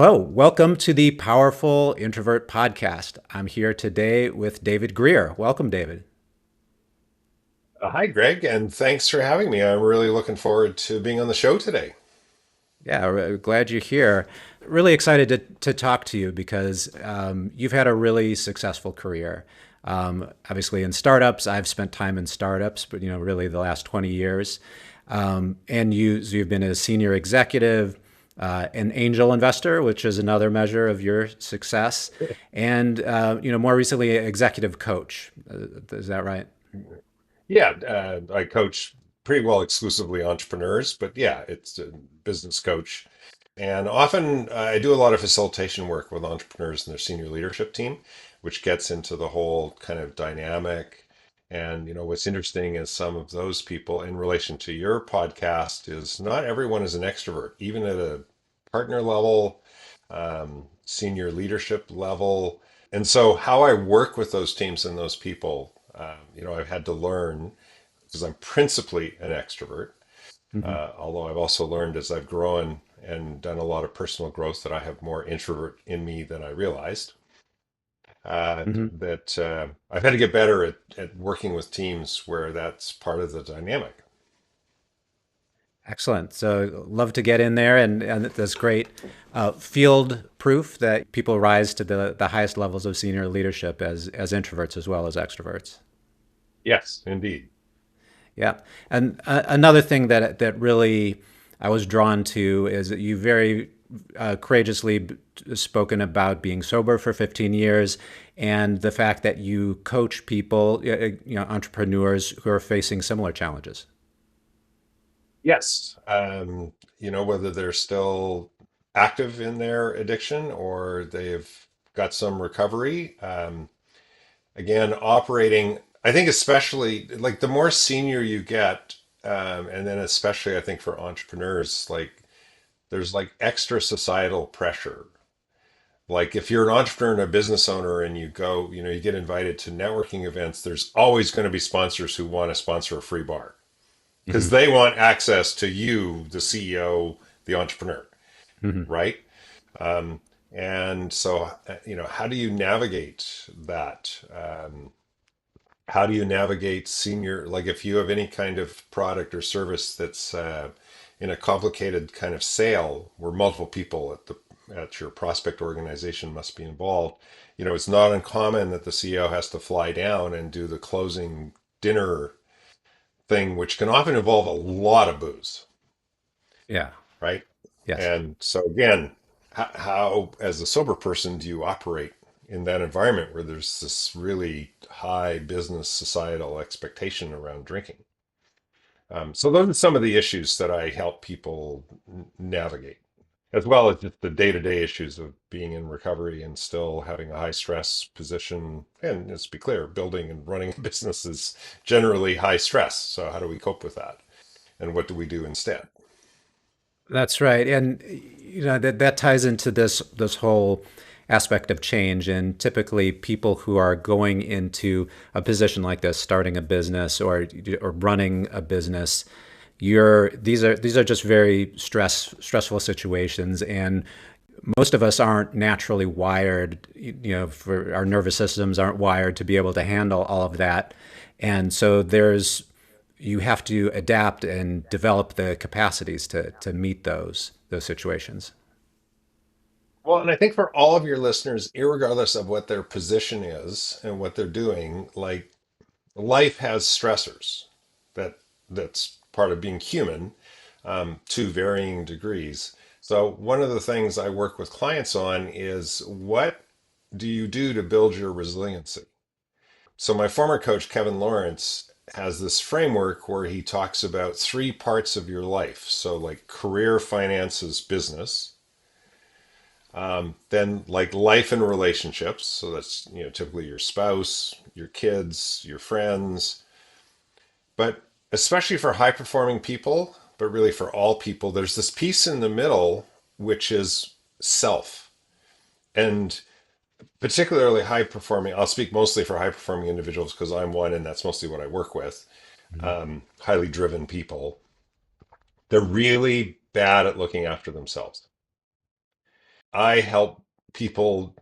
Hello, welcome to the Powerful Introvert Podcast. I'm here today with David Greer. Welcome, David. Hi, Greg, and thanks for having me. I'm really looking forward to being on the show today. Yeah, glad you're here. Really excited to talk to you because you've had a really successful career. Obviously, in startups, I've spent time in startups, but really the last 20 years. And you've been a senior executive, an angel investor, which is another measure of your success, and more recently, executive coach. Is that right? Yeah, I coach pretty well exclusively entrepreneurs, but yeah, it's a business coach. And often I do a lot of facilitation work with entrepreneurs and their senior leadership team, which gets into the whole kind of dynamic. And what's interesting is some of those people in relation to your podcast is not everyone is an extrovert, even at a partner level, senior leadership level. And so how I work with those teams and those people, I've had to learn because I'm principally an extrovert. Hmm. Although I've also learned as I've grown and done a lot of personal growth that I have more introvert in me than I realized. Hmm. That I've had to get better at working with teams where that's part of the dynamic. Excellent. So, love to get in there, and that's great field proof that people rise to the highest levels of senior leadership as introverts as well as extroverts. Yes, indeed. Yeah. And another thing that really I was drawn to is that you very courageously spoken about being sober for 15 years and the fact that you coach people, entrepreneurs who are facing similar challenges. Yes. Whether they're still active in their addiction or they've got some recovery. Again, operating, I think especially like the more senior you get, and then especially I think for entrepreneurs, like there's like extra societal pressure. Like if you're an entrepreneur and a business owner and you go, you get invited to networking events, there's always going to be sponsors who want to sponsor a free bar because Hmm. they want access to you, the CEO, the entrepreneur, Hmm. right? Um, and so, how do you navigate that? How do you navigate senior, like if you have any kind of product or service that's in a complicated kind of sale where multiple people at your prospect organization must be involved, it's not uncommon that the CEO has to fly down and do the closing dinner thing, which can often involve a lot of booze, Yeah. right? Yes. And so again, how as a sober person do you operate in that environment where there's this really high business societal expectation around drinking? So those are some of the issues that I help people navigate, as well as just the day-to-day issues of being in recovery and still having a high stress position. And let's be clear, building and running a business is generally high stress. So how do we cope with that? And what do we do instead? That's right, and that ties into this whole aspect of change. And typically, people who are going into a position like this, starting a business or running a business, you're these are just very stressful situations, and most of us aren't naturally wired. For our nervous systems aren't wired to be able to handle all of that, and so you have to adapt and develop the capacities to meet those situations. Well, and I think for all of your listeners, irregardless of what their position is and what they're doing, like life has stressors that's part of being human, to varying degrees. So one of the things I work with clients on is what do you do to build your resiliency? So my former coach, Kevin Lawrence, has this framework where he talks about three parts of your life. So like career, finances, business. Then like life and relationships. So that's, typically your spouse, your kids, your friends. But especially for high performing people, but really for all people, there's this piece in the middle, which is self. And particularly high performing, I'll speak mostly for high performing individuals because I'm one and that's mostly what I work with. Mhm. Highly driven people. They're really bad at looking after themselves. I help people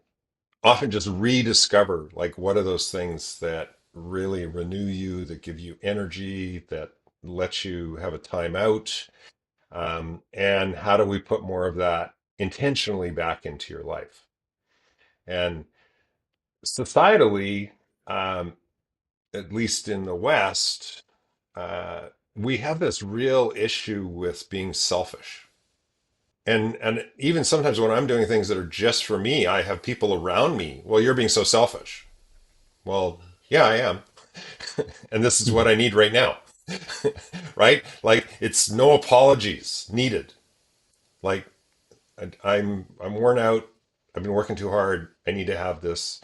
often just rediscover like what are those things that really renew you, that give you energy, that let you have a time out, and how do we put more of that intentionally back into your life? And societally, um, at least in the West, we have this real issue with being selfish. And even sometimes when I'm doing things that are just for me, I have people around me. Well, you're being so selfish. Well, yeah, I am. And this is what I need right now. Right? Like it's no apologies needed. Like I'm worn out. I've been working too hard. I need to have this.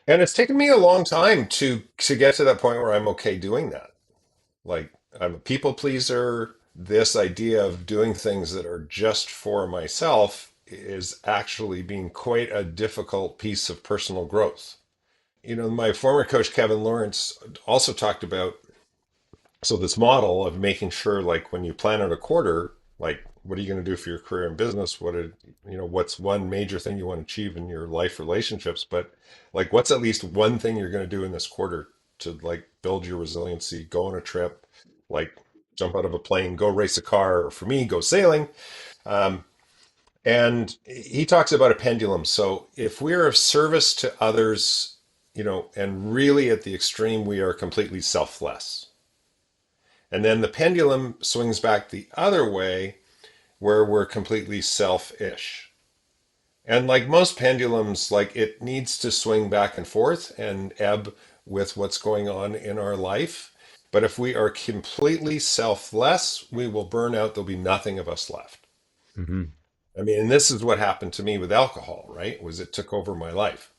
And it's taken me a long time to get to that point where I'm okay doing that. Like I'm a people pleaser. This idea of doing things that are just for myself is actually being quite a difficult piece of personal growth. My former coach Kevin Lawrence also talked about this model of making sure like when you plan out a quarter, like what are you going to do for your career and business? What's one major thing you want to achieve in your life relationships, but like what's at least one thing you're going to do in this quarter to like build your resiliency, go on a trip, like jump out of a plane, go race a car, or for me, go sailing. Um, and he talks about a pendulum. So if we're of service to others, and really at the extreme, we are completely selfless. And then the pendulum swings back the other way where we're completely selfish. And like most pendulums, like it needs to swing back and forth and ebb with what's going on in our life. But if we are completely selfless, we will burn out. There'll be nothing of us left. Hmm. I mean, and this is what happened to me with alcohol, right? Was it took over my life,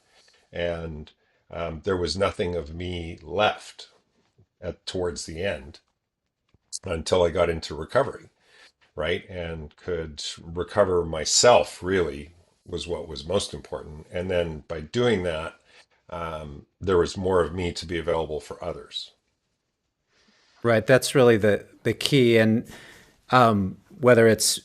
and there was nothing of me left towards the end until I got into recovery, right? And could recover myself really was what was most important. And then by doing that, there was more of me to be available for others. Right. That's really the key. And whether it's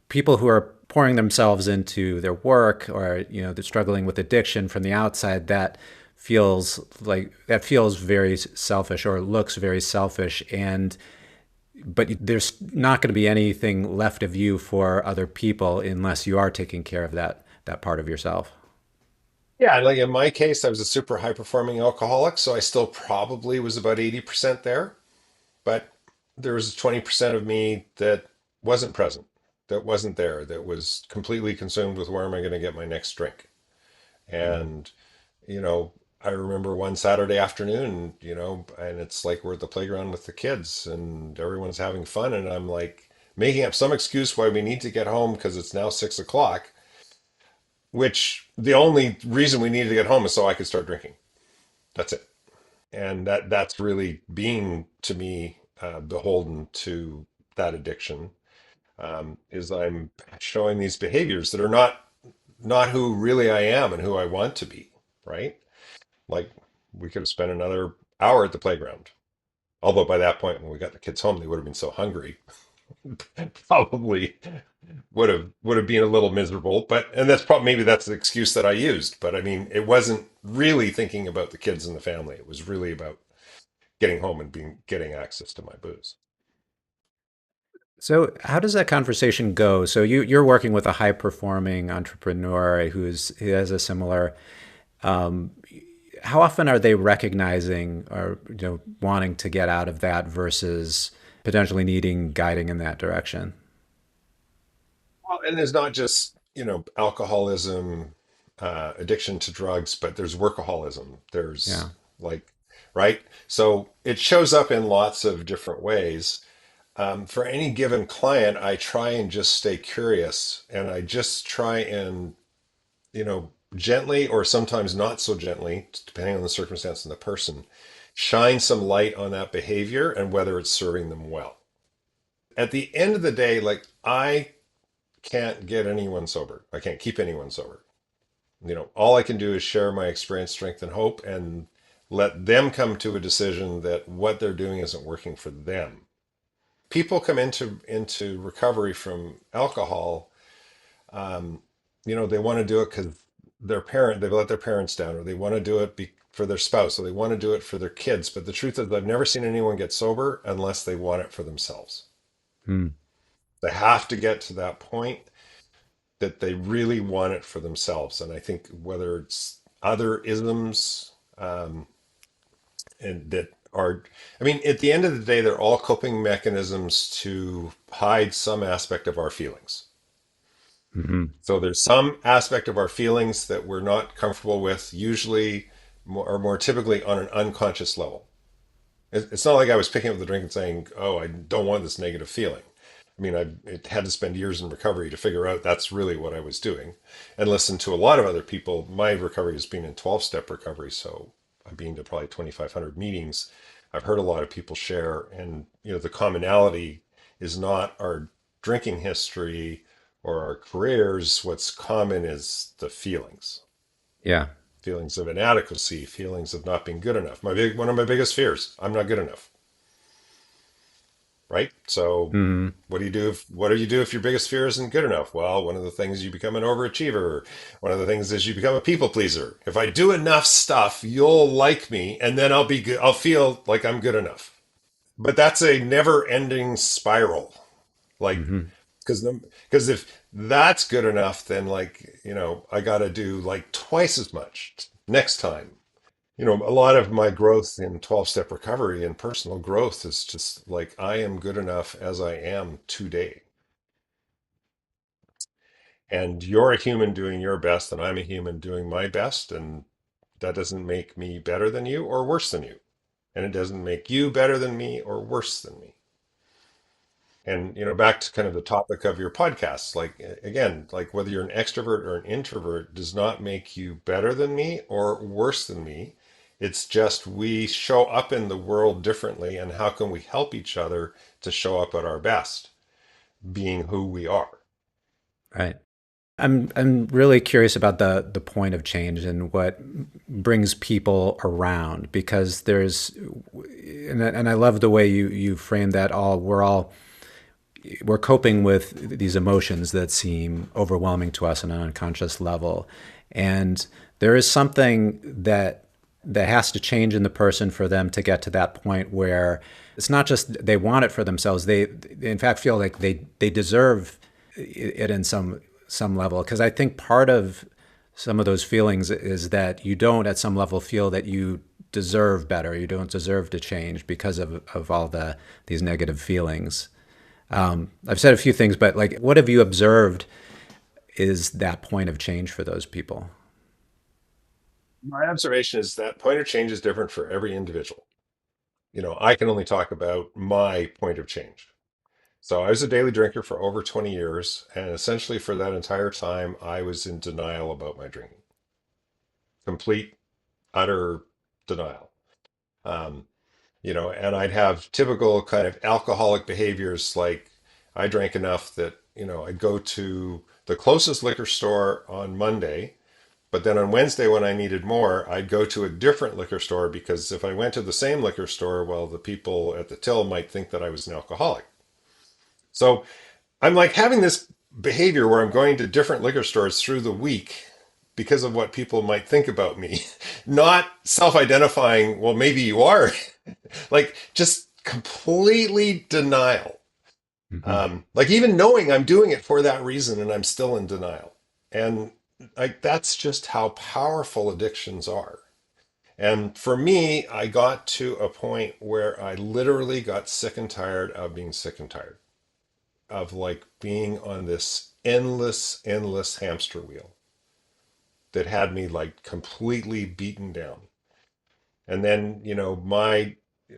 people who are pouring themselves into their work, or they're struggling with addiction from the outside, that feels very selfish or looks very selfish. And but there's not going to be anything left of you for other people unless you are taking care of that part of yourself. Yeah, like in my case, I was a super high performing alcoholic, so I still probably was about 80% there, but there was 20% of me that wasn't present, that wasn't there, that was completely consumed with where am I going to get my next drink. And you know, I remember one Saturday afternoon, and it's like we're at the playground with the kids and everyone's having fun. And I'm like making up some excuse why we need to get home because it's now 6 o'clock, which the only reason we needed to get home is so I could start drinking. That's it. And that's really being to me beholden to that addiction. Is I'm showing these behaviors that are not who really I am and who I want to be, right? Like we could have spent another hour at the playground. Although by that point, when we got the kids home, they would have been so hungry, probably would have been a little miserable. But and that's probably maybe that's the excuse that I used. But I mean, it wasn't really thinking about the kids and the family. It was really about getting home and getting access to my booze. So how does that conversation go? So you're working with a high performing entrepreneur who has a similar. Um, how often are they recognizing or wanting to get out of that versus potentially needing guiding in that direction? Well, and there's not just alcoholism, addiction to drugs, but there's workaholism. Yeah. There's like right. So it shows up in lots of different ways. For any given client, I try and just stay curious and I just try and, gently or sometimes not so gently, depending on the circumstance and the person, shine some light on that behavior and whether it's serving them well. At the end of the day, like I can't get anyone sober. I can't keep anyone sober. All I can do is share my experience, strength, and hope and let them come to a decision that what they're doing isn't working for them. People come into recovery from alcohol they want to do it because they've let their parents down, or they want to do it for their spouse, or they want to do it for their kids. But the truth is, I've never seen anyone get sober unless they want it for themselves. Mm. They have to get to that point that they really want it for themselves. And I think whether it's other isms, and that are, I mean, at the end of the day, they're all coping mechanisms to hide some aspect of our feelings. Hmm. So there's some aspect of our feelings that we're not comfortable with, usually or more typically on an unconscious level. It's not like I was picking up the drink and saying, "Oh, I don't want this negative feeling." I mean, it had to spend years in recovery to figure out that's really what I was doing, and listen to a lot of other people. My recovery has been in 12-step recovery, so I've been to probably 2,500 meetings. I've heard a lot of people share, and the commonality is not our drinking history or our careers. What's common is the Yeah. feelings of inadequacy, feelings of not being good enough. One of my biggest fears, I'm not good enough, right? So Hmm. what do you do if your biggest fear isn't good enough? Well, one of the things, you become an overachiever. One of the things is you become a people pleaser. If I do enough stuff, you'll like me, and then I'll be good. I'll feel like I'm good enough. But that's a never-ending spiral. Like, Hmm. because if that's good enough, then like I got to do like twice as much next time. A lot of my growth in 12-step recovery and personal growth is just like, I am good enough as I am today. And you're a human doing your best, and I'm a human doing my best. And that doesn't make me better than you or worse than you. And it doesn't make you better than me or worse than me. And, back to kind of the topic of your podcast, like, again, like whether you're an extrovert or an introvert does not make you better than me or worse than me. It's just we show up in the world differently. And how can we help each other to show up at our best, being who we are? Right. I'm really curious about the point of change and what brings people around because and I love the way you frame that. We're coping with these emotions that seem overwhelming to us on an unconscious level, and there is something that has to change in the person for them to get to that point where it's not just they want it for themselves. They in fact feel like they deserve it in some level. Because I think part of some of those feelings is that you don't at some level feel that you deserve better. You don't deserve to change because of all these negative feelings. I've said a few things, but like, what have you observed is that point of change for those people? My observation is that point of change is different for every individual. I can only talk about my point of change. So I was a daily drinker for over 20 years, and essentially for that entire time, I was in denial about my drinking. Complete, utter denial. Um, and I'd have typical kind of alcoholic behaviors, like I drank enough that, I'd go to the closest liquor store on Monday, but then on Wednesday, when I needed more, I'd go to a different liquor store, because if I went to the same liquor store, well, the people at the till might think that I was an alcoholic. So I'm like having this behavior where I'm going to different liquor stores through the week because of what people might think about me, not self identifying, well, maybe you are, like just completely denial. Hmm. Like even knowing I'm doing it for that reason and I'm still in denial. And like that's just how powerful addictions are. And for me, I got to a point where I literally got sick and tired of being sick and tired of like being on this endless hamster wheel that had me like completely beaten down. And then,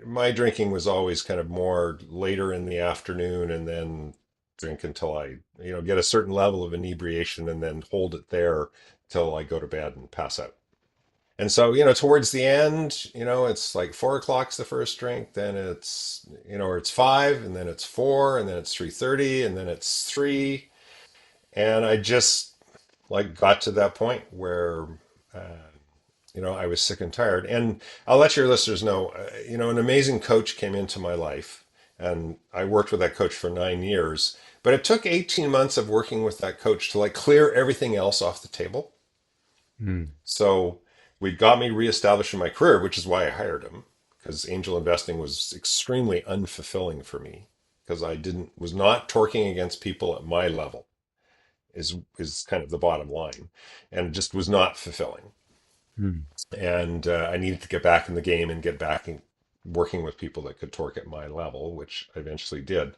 my drinking was always kind of more later in the afternoon, and then drink until I, get a certain level of inebriation and then hold it there till I go to bed and pass out. And so, towards the end, it's like 4 o'clock's the first drink, then it's, or it's five, and then it's four, and then it's 3:30, and then it's three. And I just like got to that point where, I was sick and tired. And I'll let your listeners know, an amazing coach came into my life, and I worked with that coach for 9 years. But it took 18 months of working with that coach to like clear everything else off the table. Mm. So we got me reestablished in my career, which is why I hired him, because angel investing was extremely unfulfilling for me because I didn't was not torquing against people at my level is kind of the bottom line, and just was not fulfilling. Mm. And I needed to get back in the game and get back in working with people that could torque at my level, which I eventually did.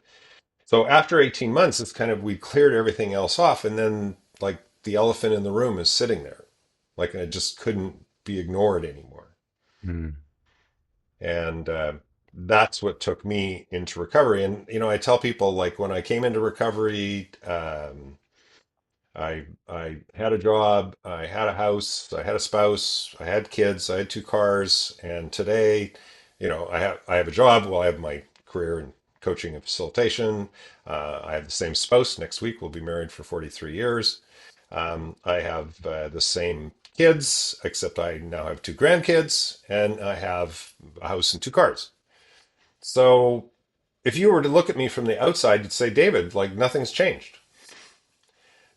So after 18 months, it's kind of we cleared everything else off, and then like the elephant in the room is sitting there, like it just couldn't be ignored anymore. Mm. And that's what took me into recovery. And I tell people like when I came into recovery, I had a job, I had a house, I had a spouse, I had kids, I had two cars, and today, I have a job. Well, I have my career in coaching and facilitation. I have the same spouse. Next week, we'll be married for 43 years. I have the same kids, except I now have two grandkids, and I have a house and two cars. So if you were to look at me from the outside, you'd say, David, like nothing's changed.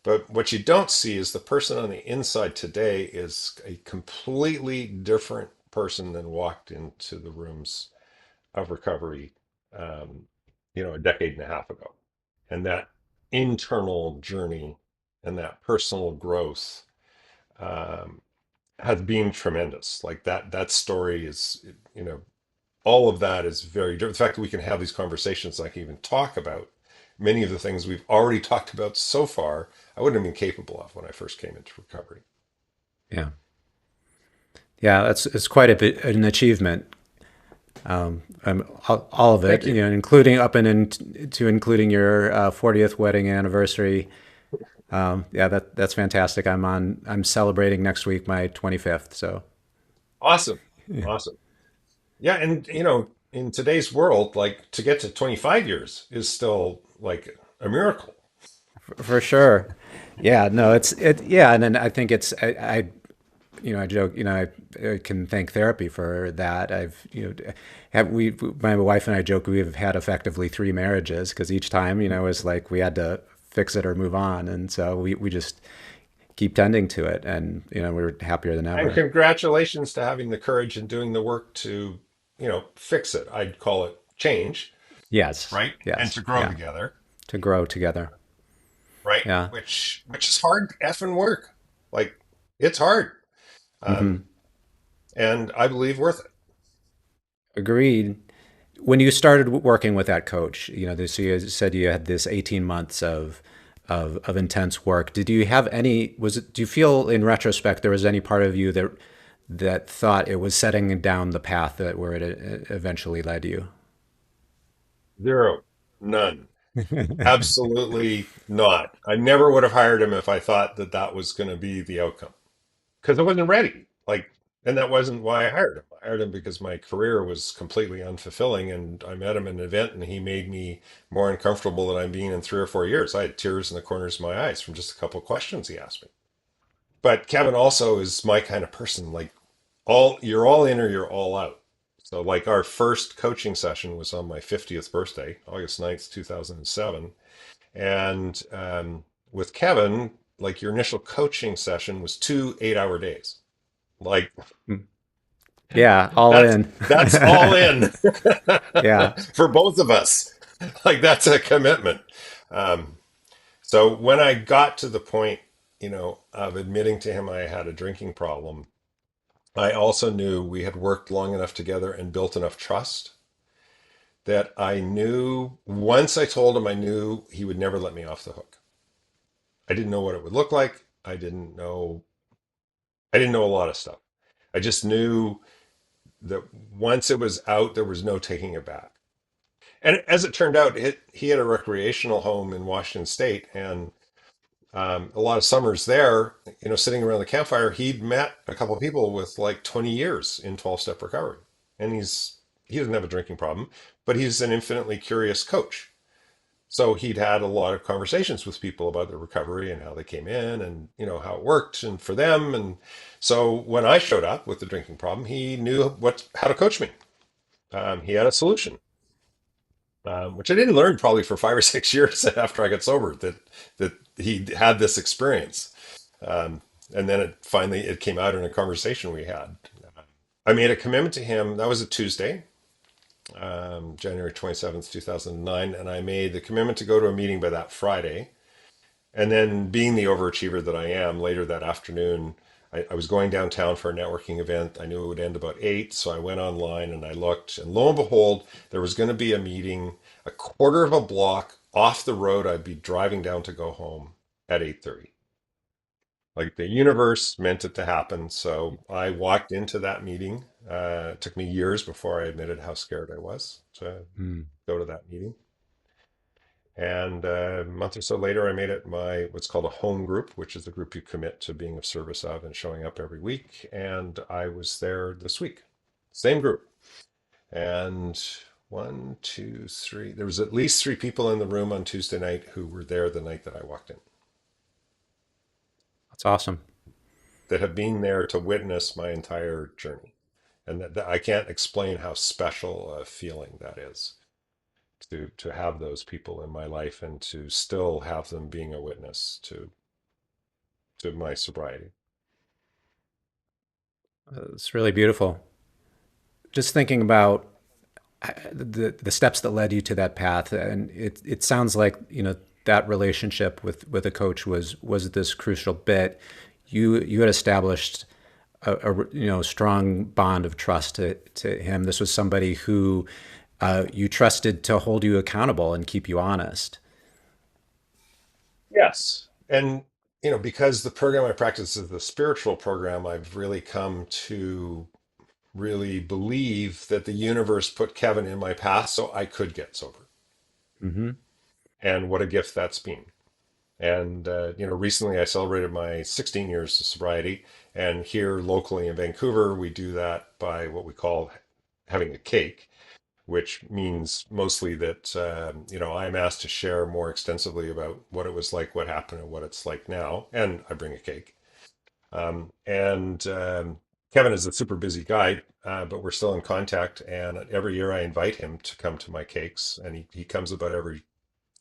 But what you don't see is the person on the inside today is a completely different person than walked into the rooms of recovery, um, a decade and a half ago. And that internal journey and that personal growth um, has been tremendous. Like that story is, all of that is very different. The fact that we can have these conversations, I can even talk about many of the things we've already talked about so far, I wouldn't have been capable of when I first came into recovery. Yeah. Yeah, that's it's quite a bit an achievement. All of it, Thank you. including up and into including your 40th wedding anniversary. Yeah, that's fantastic. I'm celebrating next week my 25th. So Awesome. Awesome. Yeah. And, in today's world, like to get to 25 years is still like a miracle. for sure, yeah, no, yeah, and then I think I joke, I can thank therapy for that. My wife and I joke we've had effectively three marriages because each time, is like we had to fix it or move on, and so we just keep tending to it, and we're happier than And ever. congratulations to having the courage and doing the work to, fix it. I'd call it change, Yes, right? And yes, to grow yeah, together, to grow together. right? Yeah. Which is hard effing work. Like it's hard. Um, Hmm. and I believe worth it. Agreed. When you started working with that coach, so you said you had this 18 months of intense work. Did you have any, do you feel in retrospect there was any part of you that thought it was setting down the path that where it eventually led you? Zero. None. Absolutely not. I never would have hired him if I thought that that was going to be the outcome because I wasn't ready. Like, and that wasn't why I hired him. I hired him because my career was completely unfulfilling, and I met him at an event, and he made me more uncomfortable than I've been in 3 or 4 years. I had tears in the corners of my eyes from just a couple of questions he asked me. But Kevin also is my kind of person. Like, you're all in or you're all out. So, like, our first coaching session was on my 50th birthday, August 9th, 2007. And with Kevin, like your initial coaching session was 2 8-hour days. Like Yeah, all that's in. that's all in Yeah. for both of us. Like that's a commitment. Um, so when I got to the point, of admitting to him I had a drinking problem, I also knew we had worked long enough together and built enough trust that I knew once I told him I knew he would never let me off the hook. I didn't know what it would look like. I didn't know a lot of stuff. I just knew that once it was out, there was no taking it back. And as it turned out, he had a recreational home in Washington State, and a lot of summers there, sitting around the campfire, he'd met a couple of people with like 20 years in 12-step recovery, and he doesn't have a drinking problem, but he's an infinitely curious coach. So he'd had a lot of conversations with people about their recovery and how they came in and how it worked and for them. And so when I showed up with the drinking problem, he knew how to coach me. He had a solution. which I didn't learn probably for 5 or 6 years after I got sober that he had this experience. Um, and then it came out in a conversation we had. I made a commitment to him. That was a Tuesday, January 27th, 2009, and I made the commitment to go to a meeting by that Friday. And then, being the overachiever that I am, later that afternoon, I was going downtown for a networking event. I knew it would end about 8, so I went online and I looked, and lo and behold, there was going to be a meeting a quarter of a block off the road I'd be driving down to go home at 8:30. Like the universe meant it to happen. So I walked into that meeting. It took me years before I admitted how scared I was to Mm. go to that meeting. And a month or so later, I made it my what's called a home group, which is the group you commit to being of service of and showing up every week. And I was there this week, same group. And one, two, three, there was at least three people in the room on Tuesday night who were there the night that I walked in That's awesome. that have been there to witness my entire journey. And that I can't explain how special a feeling that is to have those people in my life and to still have them being a witness to my sobriety. It's really beautiful. Just thinking about the steps that led you to that path, and it sounds like that relationship with a coach was this crucial bit. You had established a strong bond of trust to him. This was somebody who you trusted to hold you accountable and keep you honest. Yes. And because the program I practice is the spiritual program, I've really come to really believe that the universe put Kevin in my path so I could get sober. Hmm. And what a gift that's been. And recently I celebrated my 16 years of sobriety, and here locally in Vancouver, we do that by what we call having a cake, which means mostly that I'm asked to share more extensively about what it was like, what happened, and what it's like now, and I bring a cake. And Kevin is a super busy guy, but we're still in contact. And every year I invite him to come to my cakes, and he comes about every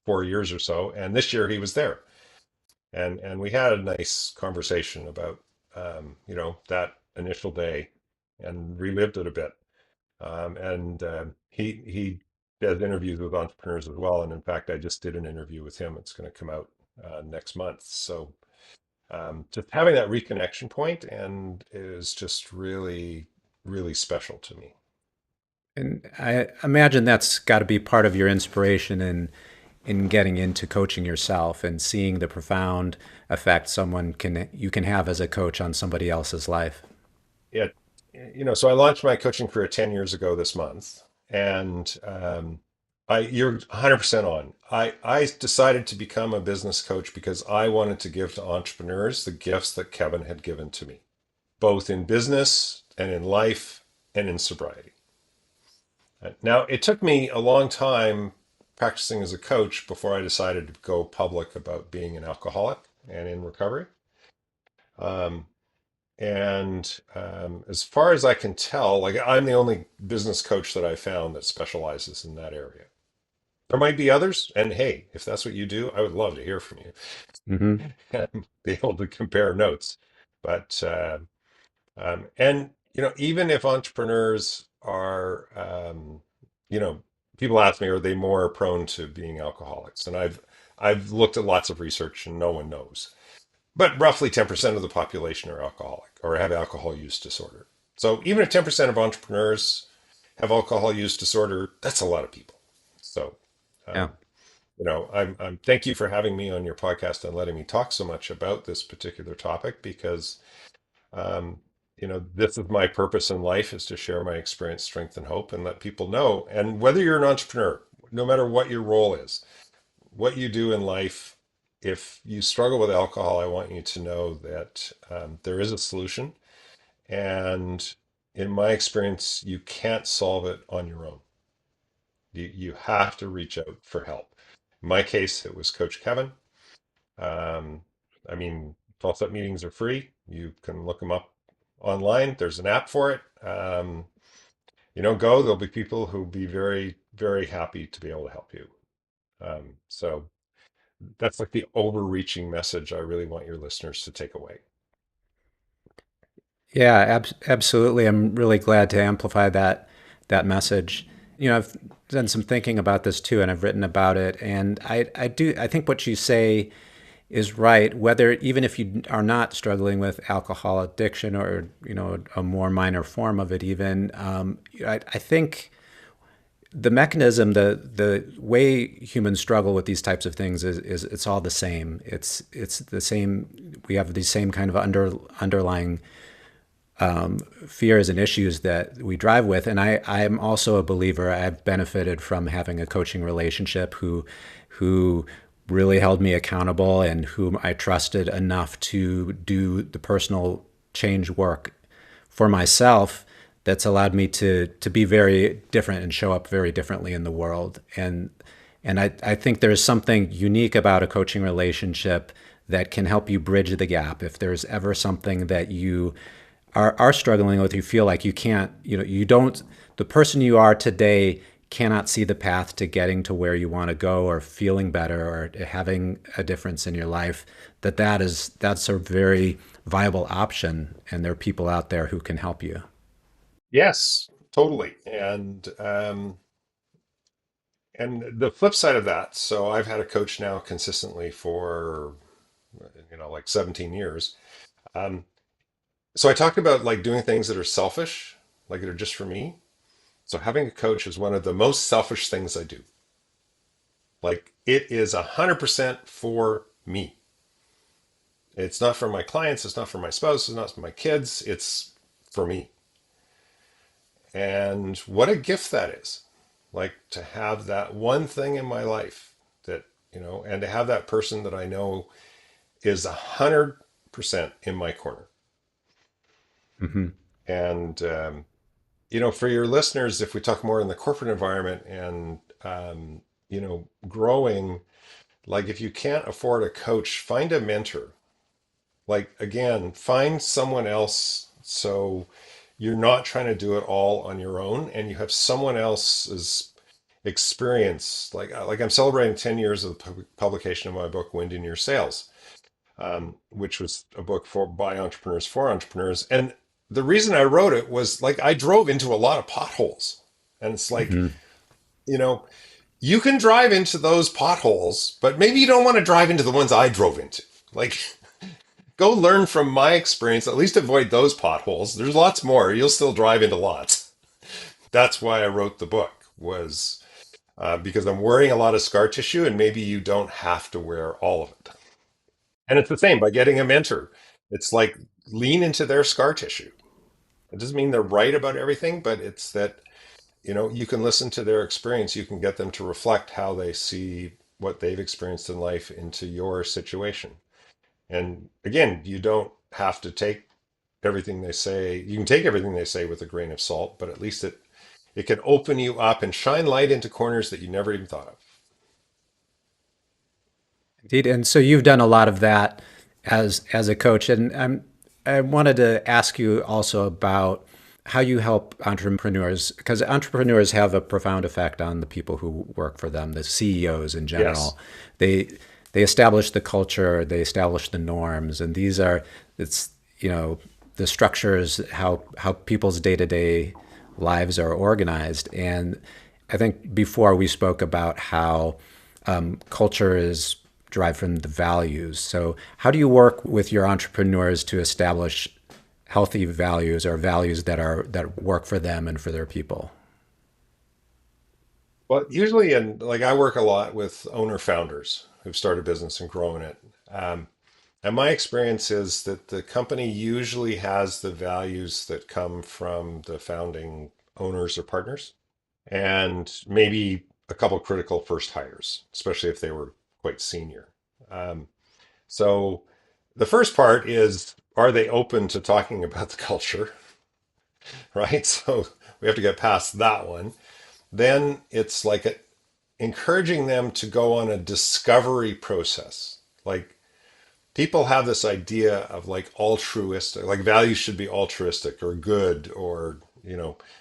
4 years or so. And this year he was there, and we had a nice conversation about that initial day, and relived it a bit. And he does interviews with entrepreneurs as well. And in fact, I just did an interview with him. It's going to come out next month. So just having that reconnection point and is just really, really special to me. And I imagine that's got to be part of your inspiration in getting into coaching yourself and seeing the profound effect someone can you can have as a coach on somebody else's life. Yeah, so I launched my coaching career 10 years ago this month, and you're 100% on. I decided to become a business coach because I wanted to give to entrepreneurs the gifts that Kevin had given to me, both in business and in life and in sobriety. Now, it took me a long time practicing as a coach before I decided to go public about being an alcoholic and in recovery. Um, and as far as I can tell, like I'm the only business coach that I found that specializes in that area. There might be others, and hey, if that's what you do, I would love to hear from you Hmm. and be able to compare notes. But and even if entrepreneurs are, people ask me, are they more prone to being alcoholics? And I've looked at lots of research, and no one knows. But roughly 10% of the population are alcoholic or have alcohol use disorder. So even if 10% of entrepreneurs have alcohol use disorder, that's a lot of people. So, Yeah. um, I'm thank you for having me on your podcast and letting me talk so much about this particular topic because, um, this is my purpose in life is to share my experience, strength, and hope and let people know. And whether you're an entrepreneur, no matter what your role is, what you do in life, if you struggle with alcohol, I want you to know that there is a solution. And in my experience, you can't solve it on your own. You have to reach out for help. In my case, it was Coach Kevin. Um, I mean, 12-step meetings are free. You can look them up online. There's an app for it. Go. There'll be people who'll be very very happy to be able to help you. So that's like the overreaching message I really want your listeners to take away. Yeah, absolutely. I'm really glad to amplify that message. I've done some thinking about this too, and I've written about it. And I think what you say is right. Whether even if you are not struggling with alcohol addiction or a more minor form of it, even I think the mechanism, the way humans struggle with these types of things is it's all the same. It's the same. We have these same kind of underlying fears and issues that we drive with. And I'm also a believer. I've benefited from having a coaching relationship who really held me accountable and whom I trusted enough to do the personal change work for myself that's allowed me to be very different and show up very differently in the world. And I think there's something unique about a coaching relationship that can help you bridge the gap. If there's ever something that you are struggling with, you feel like you can't, you don't, the person you are today cannot see the path to getting to where you want to go or feeling better or having a difference in your life, that's a very viable option. And there are people out there who can help you. Yes, totally. And the flip side of that, so I've had a coach now consistently for like 17 years. Um, so I talked about like doing things that are selfish, like that are just for me. So having a coach is one of the most selfish things I do. Like it is 100% for me. It's not for my clients, it's not for my spouse, it's not for my kids, it's for me. And what a gift that is. Like to have that one thing in my life that, and to have that person that I know is 100% in my corner. Hmm. And, for your listeners, if we talk more in the corporate environment and, growing, like if you can't afford a coach, find a mentor. Like, again, find someone else so you're not trying to do it all on your own and you have someone else's experience. Like I'm celebrating 10 years of the publication of my book, Wind in Your Sails, which was a book by entrepreneurs for entrepreneurs. And the reason I wrote it was like I drove into a lot of potholes. And it's like, Hmm. you know, you can drive into those potholes, but maybe you don't want to drive into the ones I drove into. Like, go learn from my experience, at least avoid those potholes. There's lots more. You'll still drive into lots. That's why I wrote the book, was because I'm wearing a lot of scar tissue, and maybe you don't have to wear all of it. And it's the same by getting a mentor. It's like lean into their scar tissue. It doesn't mean they're right about everything, but it's that, you can listen to their experience. You can get them to reflect how they see what they've experienced in life into your situation. And again, you don't have to take everything they say. You can take everything they say with a grain of salt, but at least it can open you up and shine light into corners that you never even thought of. Indeed. And so you've done a lot of that as a coach. And I wanted to ask you also about how you help entrepreneurs, because entrepreneurs have a profound effect on the people who work for them, the CEOs in Yes. general. They they establish the culture, they establish the norms, and these are it's the structures, how people's day-to-day lives are organized. And I think before we spoke about how culture is derived from the values. So how do you work with your entrepreneurs to establish healthy values or values that work for them and for their people? Well, usually, and like I work a lot with owner founders who've started a business and grown it. Um, and my experience is that the company usually has the values that come from the founding owners or partners, and maybe a couple critical first hires, especially if they were quite senior. Um, so the first part is, are they open to talking about the culture, right? So we have to get past that one. Then it's like encouraging them to go on a discovery process. Like people have this idea of like altruistic, like values should be altruistic or good or,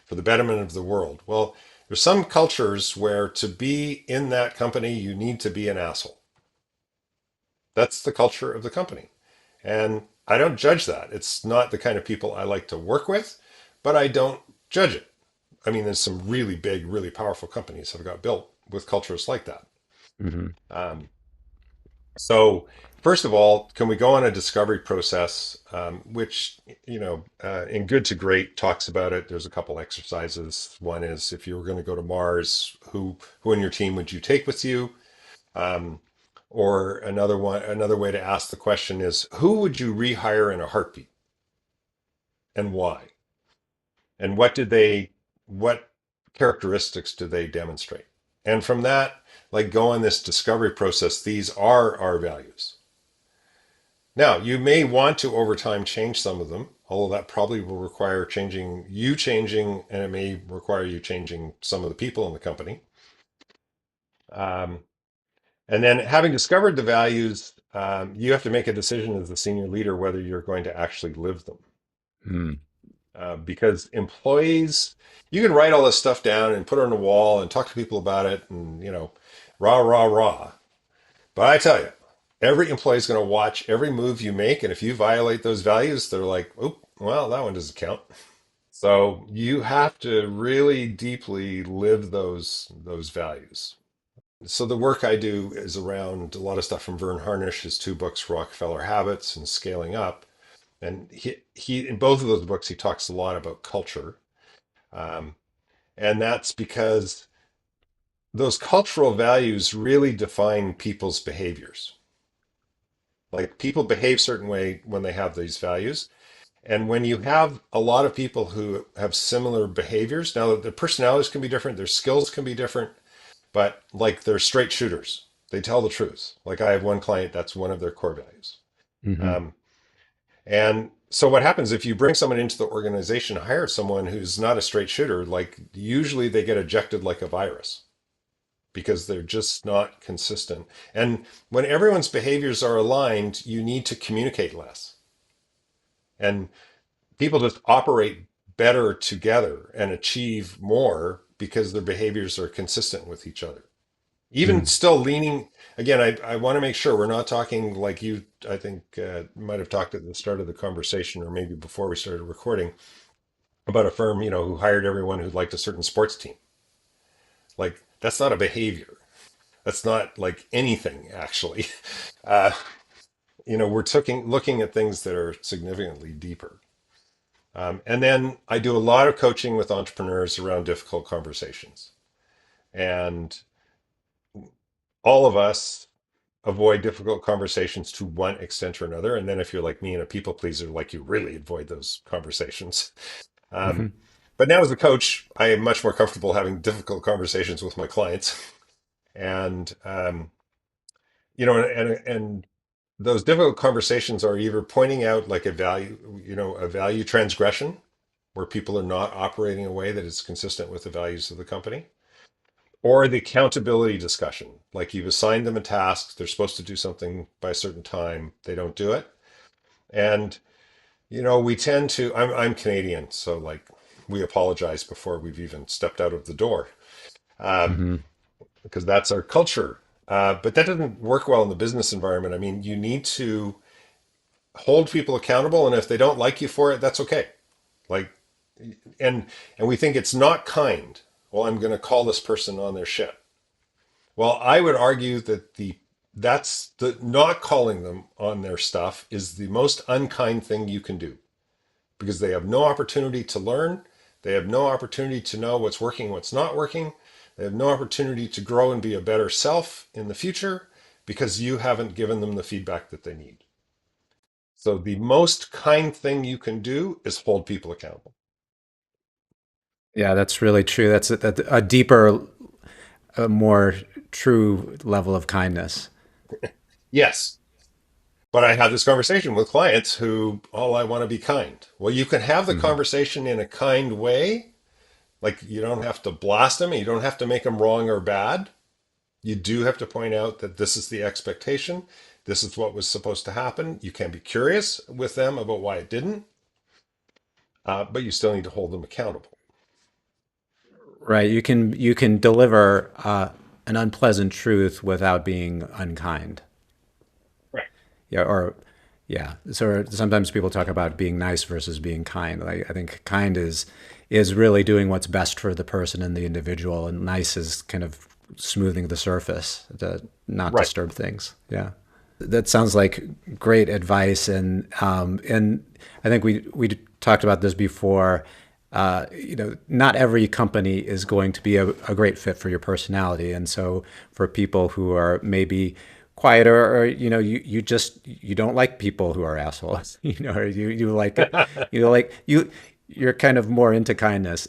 for the betterment of the world. Well, There's some cultures where to be in that company, you need to be an asshole. That's the culture of the company. And I don't judge that. It's not the kind of people I like to work with, but I don't judge it. I mean, there's some really big, really powerful companies that have got built with cultures like that. Hmm. Um, so, first of all, can we go on a discovery process, which, in Good to Great talks about it. There's a couple exercises. One is if you were going to go to Mars, who in your team would you take with you? Um, or another way to ask the question is, who would you rehire in a heartbeat and why? And what characteristics do they demonstrate? And from that, like go on this discovery process. These are our values. Now, you may want to over time change some of them, although that probably will require changing, and it may require you changing some of the people in the company. Um, and then, having discovered the values, you have to make a decision as the senior leader whether you're going to actually live them. Mm. Because employees, you can write all this stuff down and put it on a wall and talk to people about it, and rah rah rah. But I tell you, every employee is going to watch every move you make, and if you violate those values, they're like, "Oh, well, that one doesn't count." So you have to really deeply live those values. So the work I do is around a lot of stuff from Vern Harnish, his two books, Rockefeller Habits and Scaling Up. And he in both of those books, he talks a lot about culture. Um, and that's because those cultural values really define people's behaviors. Like people behave certain way when they have these values. And when you have a lot of people who have similar behaviors, now their personalities can be different, their skills can be different, but like they're straight shooters. They tell the truth. Like I have one client, that's one of their core values. Hmm. Um, and so what happens if you bring someone into the organization, hire someone who's not a straight shooter, like usually they get ejected like a virus because they're just not consistent. And when everyone's behaviors are aligned, you need to communicate less. And people just operate better together and achieve more because their behaviors are consistent with each other. Even Mm. still leaning, again, I want to make sure we're not talking like you, I think, might have talked at the start of the conversation or maybe before we started recording about a firm, who hired everyone who liked a certain sports team. Like, that's not a behavior. That's not like anything, actually. Uh, we're looking at things that are significantly deeper. And then I do a lot of coaching with entrepreneurs around difficult conversations. And all of us avoid difficult conversations to one extent or another. And then if you're like me and a people pleaser, like you really avoid those conversations. Um, Hmm. but now as a coach, I am much more comfortable having difficult conversations with my clients. And, and those difficult conversations are either pointing out like a value transgression where people are not operating in a way that is consistent with the values of the company, or the accountability discussion. Like you've assigned them a task, they're supposed to do something by a certain time, they don't do it. And, we tend to, I'm Canadian, so like we apologize before we've even stepped out of the door um, Hmm. because that's our culture. But that doesn't work well in the business environment. I mean, you need to hold people accountable, and if they don't like you for it, that's okay. Like, and we think it's not kind. Well, I'm going to call this person on their shit. Well, I would argue that that's the not calling them on their stuff is the most unkind thing you can do because they have no opportunity to learn. They have no opportunity to know what's working, what's not working. They have no opportunity to grow and be a better self in the future because you haven't given them the feedback that they need. So the most kind thing you can do is hold people accountable. Yeah, that's really true. That's a deeper, a more true level of kindness. Yes, but I have this conversation with clients who, oh, I want to be kind. Well, you can have the Hmm. conversation in a kind way. Like you don't have to blast them. You don't have to make them wrong or bad. You do have to point out that this is the expectation. This is what was supposed to happen. You can be curious with them about why it didn't, but you still need to hold them accountable. Right. You can deliver an unpleasant truth without being unkind. Right. Yeah. Or yeah. So sometimes people talk about being nice versus being kind. I think kind is really doing what's best for the person and the individual, and nice is kind of smoothing the surface to not Right. disturb things. Yeah. That sounds like great advice, and I think we talked about this before. Not every company is going to be a great fit for your personality, and so for people who are maybe quieter, or you don't like people who are assholes, or you're kind of more into kindness.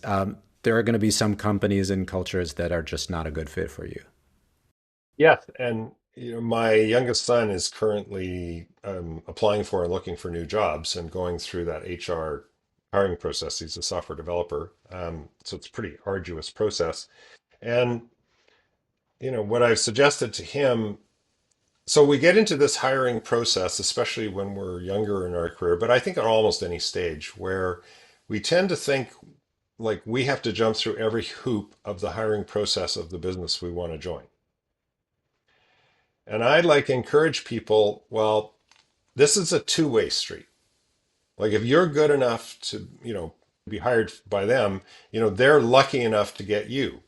There are going to be some companies and cultures that are just not a good fit for you. Yes, and my youngest son is currently applying for and looking for new jobs and going through that HR hiring process. He's a software developer, so it's a pretty arduous process. And what I've suggested to him, so we get into this hiring process, especially when we're younger in our career, but I think at almost any stage where we tend to think like we have to jump through every hoop of the hiring process of the business we want to join. And I like encourage people, well, this is a two-way street. Like if you're good enough to, be hired by them, they're lucky enough to get you.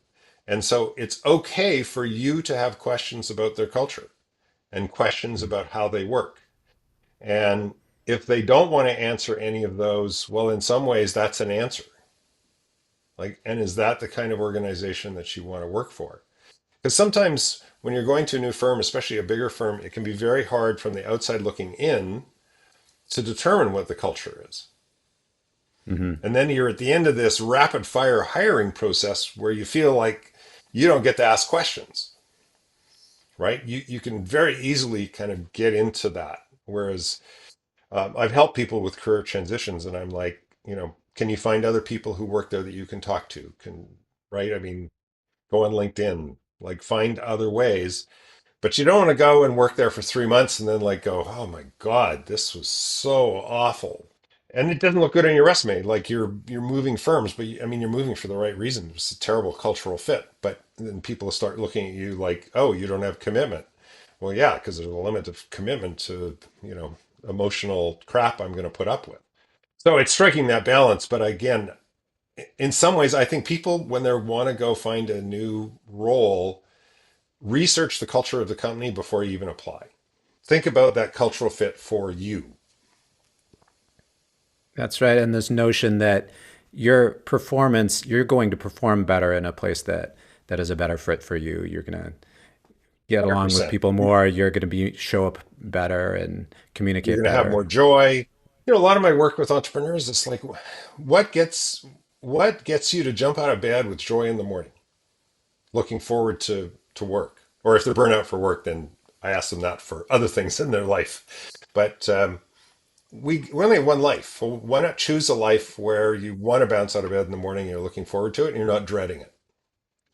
And so it's okay for you to have questions about their culture and questions about how they work. And if they don't want to answer any of those, well, in some ways that's an answer. Like, and is that the kind of organization that you want to work for? Because sometimes when you're going to a new firm, especially a bigger firm, it can be very hard from the outside looking in to determine what the culture is. Hmm. And then you're at the end of this rapid fire hiring process where you feel like you don't get to ask questions, right? You can very easily kind of get into that. Whereas I've helped people with career transitions, and I'm like, can you find other people who work there that you can talk to? Right? I mean, go on LinkedIn, like find other ways. But you don't want to go and work there for 3 months and then like go, oh my God, this was so awful. And it doesn't look good on your resume. Like you're moving firms, but I mean you're moving for the right reason. It's a terrible cultural fit. But then people start looking at you like, oh, you don't have commitment. Well, yeah, because there's a limit of commitment to, emotional crap I'm going to put up with. So it's striking that balance. But again, in some ways, I think people, when they want to go find a new role, research the culture of the company before you even apply. Think about that cultural fit for you. That's right. And this notion that you're going to perform better in a place that is a better fit for you. You're going to get along with 100%. people more. You're going to be show up better and You're communicate going to have better. more joy. A lot of my work with entrepreneurs, it's like, what gets what gets you to jump out of bed with joy in the morning, looking forward to work? Or if they're burnt out for work, then I ask them that for other things in their life. But we only have one life. Well, why not choose a life where you want to bounce out of bed in the morning, and you're looking forward to it, and you're not dreading it?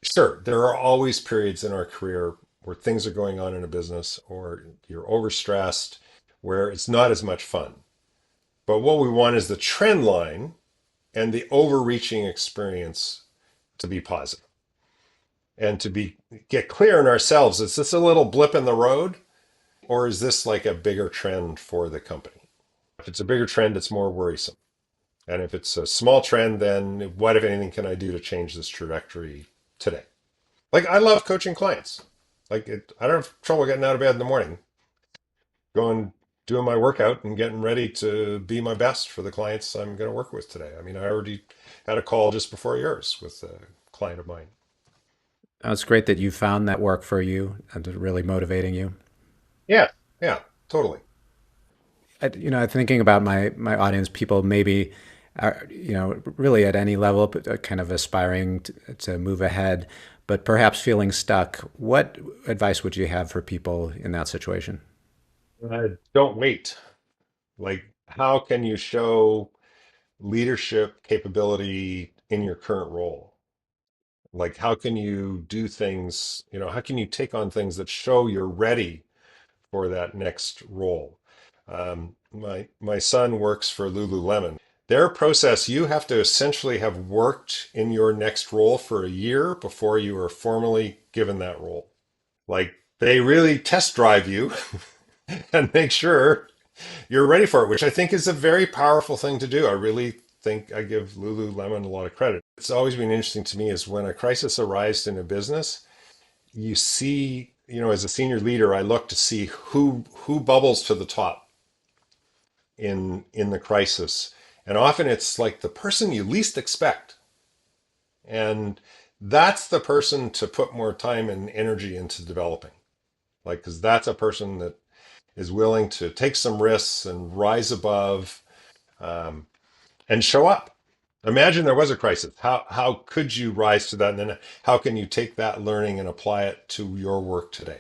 Sure, there are always periods in our career where things are going on in a business or you're overstressed, where it's not as much fun. But what we want is the trend line and the overreaching experience to be positive and to be get clear in ourselves. Is this a little blip in the road, or is this like a bigger trend for the company? If it's a bigger trend, it's more worrisome. And if it's a small trend, then what, if anything, can I do to change this trajectory today? Like I love coaching clients. I don't have trouble getting out of bed in the morning, going doing my workout and getting ready to be my best for the clients I'm going to work with today. I mean, I already had a call just before yours with a client of mine. It's great that you found that work for you and really motivating you. Yeah, yeah, totally. Thinking about my audience, people maybe are, really at any level, but kind of aspiring to move ahead, but perhaps feeling stuck. What advice would you have for people in that situation? Don't wait. Like, how can you show leadership capability in your current role? Like, how can you do things, how can you take on things that show you're ready for that next role? My son works for Lululemon, Their process, you have to essentially have worked in your next role for a year before you are formally given that role. Like they really test drive you and make sure you're ready for it, which I think is a very powerful thing to do. I really think I give Lululemon a lot of credit. It's always been interesting to me is when a crisis arises in a business, you see, as a senior leader, I look to see who bubbles to the top in the crisis. And often it's like the person you least expect. And that's the person to put more time and energy into developing. Like, because that's a person that is willing to take some risks and rise above, um, and show up. Imagine there was a crisis. How could you rise to that? And then how can you take that learning and apply it to your work today?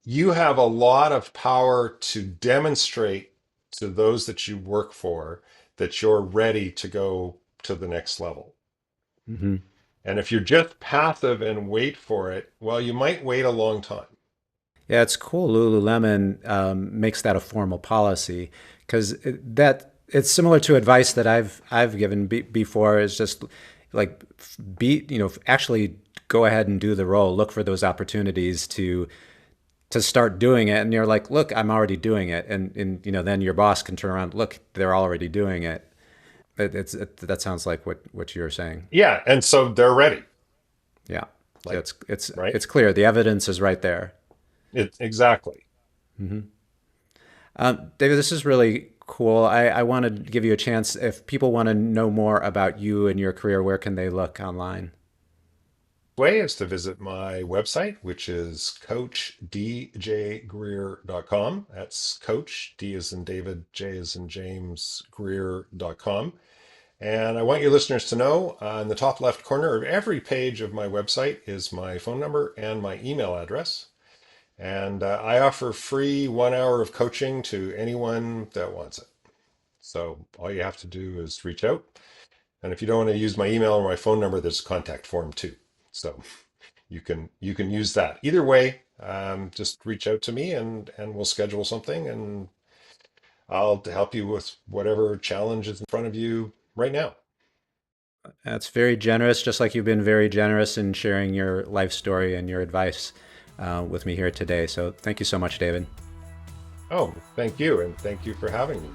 You have a lot of power to demonstrate to those that you work for that you're ready to go to the next level. Hmm. And if you're just passive and wait for it, well, you might wait a long time. Yeah, it's cool. Lululemon makes that a formal policy because that it's similar to advice that I've given before. Is just like actually go ahead and do the role. Look for those opportunities to start doing it, and you're like, look, I'm already doing it, and then your boss can turn around, look, they're already doing it. That sounds like what you're saying. Yeah, and so they're ready. Yeah, Like, right? it's clear. The evidence is right there. It exactly. David, this is really cool. I want to give you a chance. If people want to know more about you and your career, where can they look online? Way is to visit my website, which is coachdjgreer.com. That's coach, D as in David, J as in James, Greer.com. And I want your listeners to know in the top left corner of every page of my website is my phone number and my email address. And I offer free 1 hour of coaching to anyone that wants it. So all you have to do is reach out. And if you don't want to use my email or my phone number, there's a contact form too. So you can use that. Either way, just reach out to me and we'll schedule something and I'll help you with whatever challenge is in front of you right now. That's very generous, just like you've been very generous in sharing your life story and your advice with me here today. So thank you so much, David. Oh, thank you, and thank you for having me.